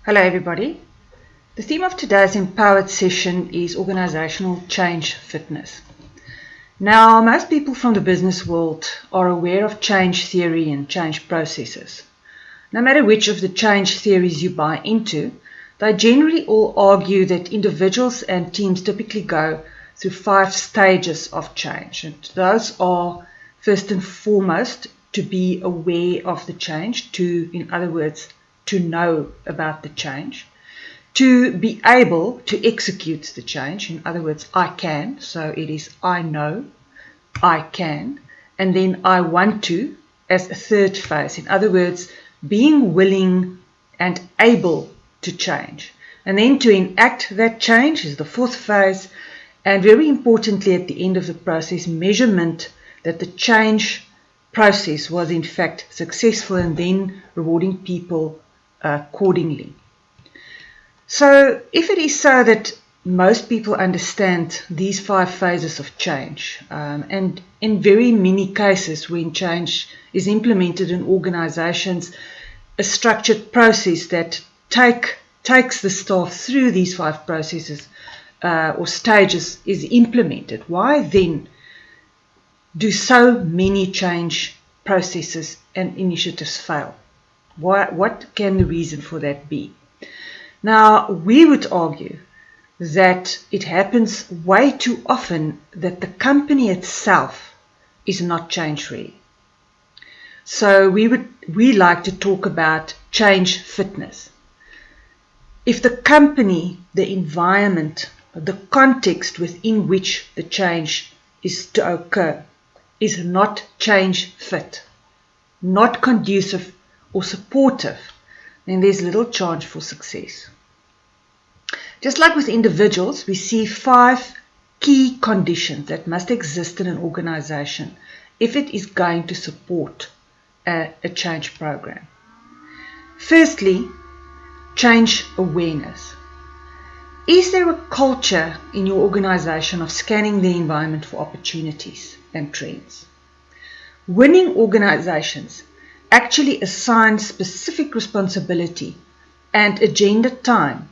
Hello everybody. The theme of today's Empowered session is organizational change fitness. Now, most people from the business world are aware of change theory and change processes. No matter which of the change theories you buy into, they generally all argue that individuals and teams typically go through 5 stages of change. And those are, first and foremost, to be aware of the change, in other words, to know about the change, to be able to execute the change, in other words, I can, so it is I know, I can, and then I want to as a third phase, in other words, being willing and able to change. And then to enact that change is the 4th phase, and very importantly at the end of the process, measurement that the change process was in fact successful and then rewarding people accordingly. So if it is so that most people understand these 5 phases of change, and in very many cases when change is implemented in organizations, a structured process that takes the staff through these 5 processes or stages is implemented, why then do so many change processes and initiatives fail? What can the reason for that be? Now, we would argue that it happens way too often that the company itself is not change ready. So we like to talk about change fitness. If the company, the environment, the context within which the change is to occur is not change fit, not conducive or supportive, then there's little chance for success. Just like with individuals, we see 5 key conditions that must exist in an organization if it is going to support a change program. Firstly, change awareness. Is there a culture in your organization of scanning the environment for opportunities and trends? Winning organizations actually assign specific responsibility and agenda time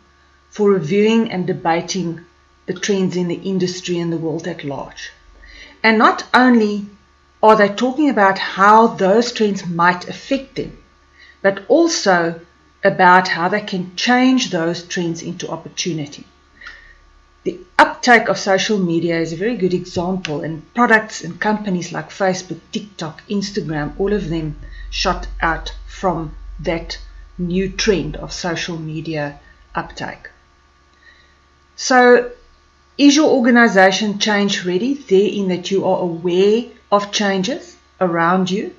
for reviewing and debating the trends in the industry and the world at large. And not only are they talking about how those trends might affect them, but also about how they can change those trends into opportunity. The uptake of social media is a very good example, and products and companies like Facebook, TikTok, Instagram, all of them shot out from that new trend of social media uptake. So, is your organization change ready? Therein that you are aware of changes around you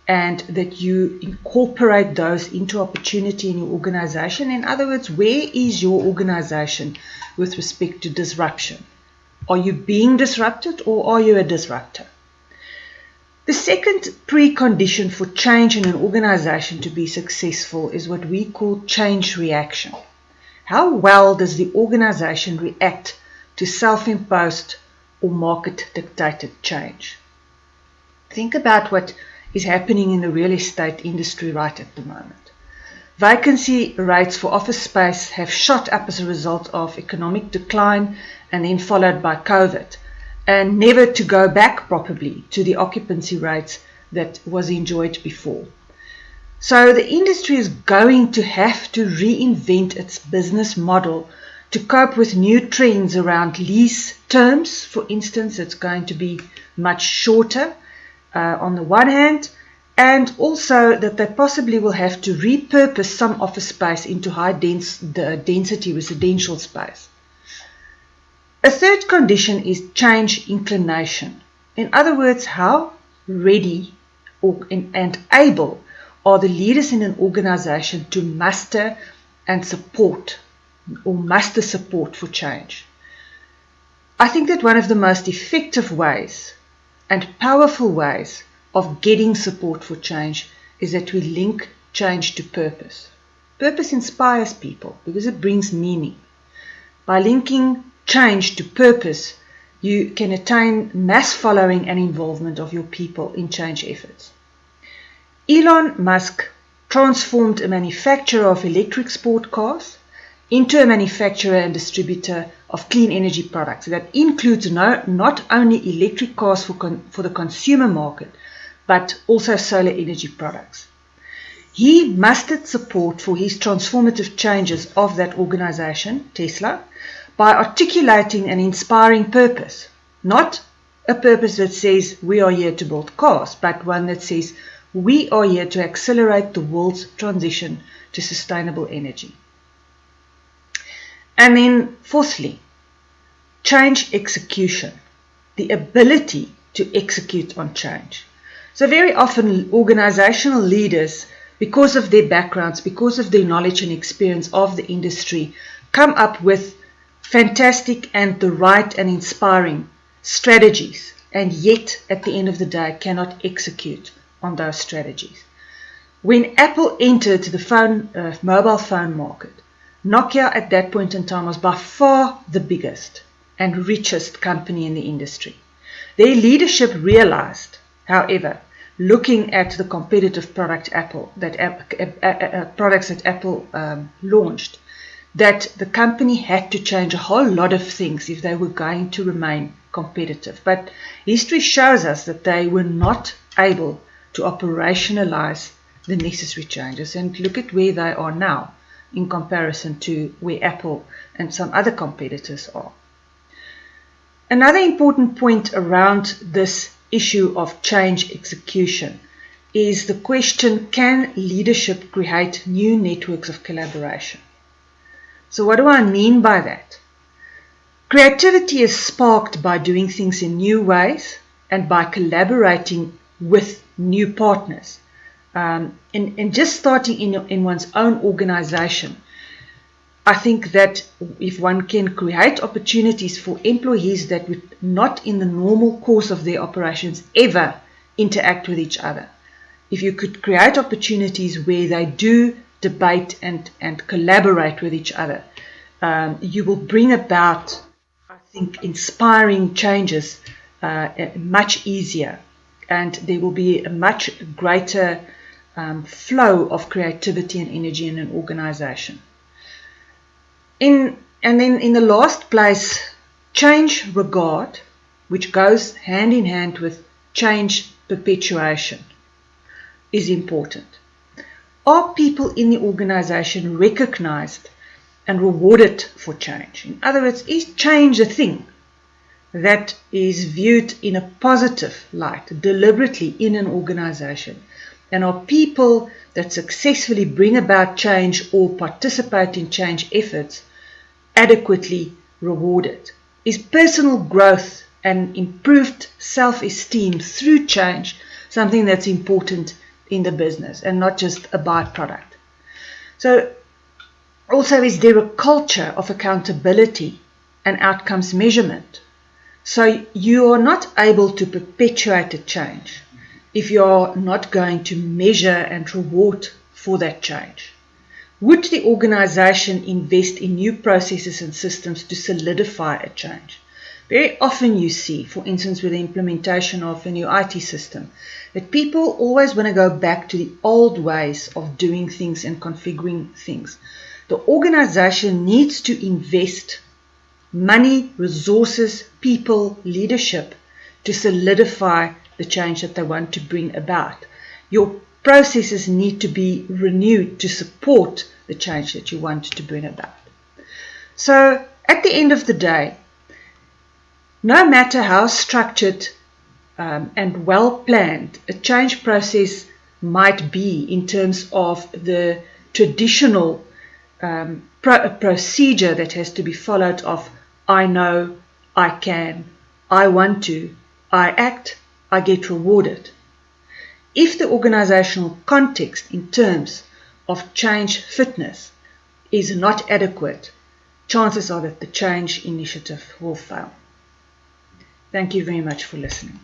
and that you incorporate those into opportunity in your organization. In other words, where is your organization with respect to disruption? Are you being disrupted or are you a disruptor? The second precondition for change in an organization to be successful is what we call change reaction. How well does the organization react to self-imposed or market-dictated change? Think about what is happening in the real estate industry right at the moment. Vacancy rates for office space have shot up as a result of economic decline and then followed by COVID, and never to go back probably to the occupancy rates that was enjoyed before. So the industry is going to have to reinvent its business model to cope with new trends around lease terms. For instance, it's going to be much shorter on the one hand, and also that they possibly will have to repurpose some office space into density residential space. A third condition is change inclination. In other words, how ready and able are the leaders in an organization to muster support for change. I think that one of the most effective ways and powerful ways of getting support for change is that we link change to purpose. Purpose inspires people because it brings meaning. By linking change to purpose, you can attain mass following and involvement of your people in change efforts. Elon Musk transformed a manufacturer of electric sport cars into a manufacturer and distributor of clean energy products. That includes not only electric cars for the consumer market, but also solar energy products. He mustered support for his transformative changes of that organization, Tesla, by articulating an inspiring purpose. Not a purpose that says we are here to build cars, but one that says we are here to accelerate the world's transition to sustainable energy. And then fourthly, change execution, the ability to execute on change. So very often organizational leaders, because of their backgrounds, because of their knowledge and experience of the industry, come up with fantastic and the right and inspiring strategies, and yet at the end of the day cannot execute on those strategies. When Apple entered the mobile phone market, Nokia at that point in time was by far the biggest and richest company in the industry. Their leadership realized, however, looking at the competitive products that Apple launched, that the company had to change a whole lot of things if they were going to remain competitive. But history shows us that they were not able to operationalize the necessary changes. And look at where they are now in comparison to where Apple and some other competitors are. Another important point around this issue of change execution is the question, can leadership create new networks of collaboration? So what do I mean by that? Creativity is sparked by doing things in new ways and by collaborating with new partners. And just starting in one's own organization, I think that if one can create opportunities for employees that would not in the normal course of their operations ever interact with each other, if you could create opportunities where they do debate and collaborate with each other, you will bring about, I think, inspiring changes much easier, and there will be a much greater flow of creativity and energy in an organization. And then in the last place, change regard, which goes hand in hand with change perpetuation, is important. Are people in the organization recognized and rewarded for change? In other words, is change a thing that is viewed in a positive light, deliberately in an organization? And are people that successfully bring about change or participate in change efforts adequately rewarded? Is personal growth and improved self-esteem through change something that's important in the business and not just a byproduct? So also, is there a culture of accountability and outcomes measurement? So you are not able to perpetuate a change if you are not going to measure and reward for that change. Would the organization invest in new processes and systems to solidify a change? Very often you see, for instance, with the implementation of a new IT system, that people always want to go back to the old ways of doing things and configuring things. The organization needs to invest money, resources, people, leadership to solidify the change that they want to bring about. Your processes need to be renewed to support the change that you want to bring about. So at the end of the day, no matter how structured and well planned a change process might be in terms of the traditional procedure that has to be followed of I know, I can, I want to, I act, I get rewarded. If the organizational context in terms of change fitness is not adequate, chances are that the change initiative will fail. Thank you very much for listening.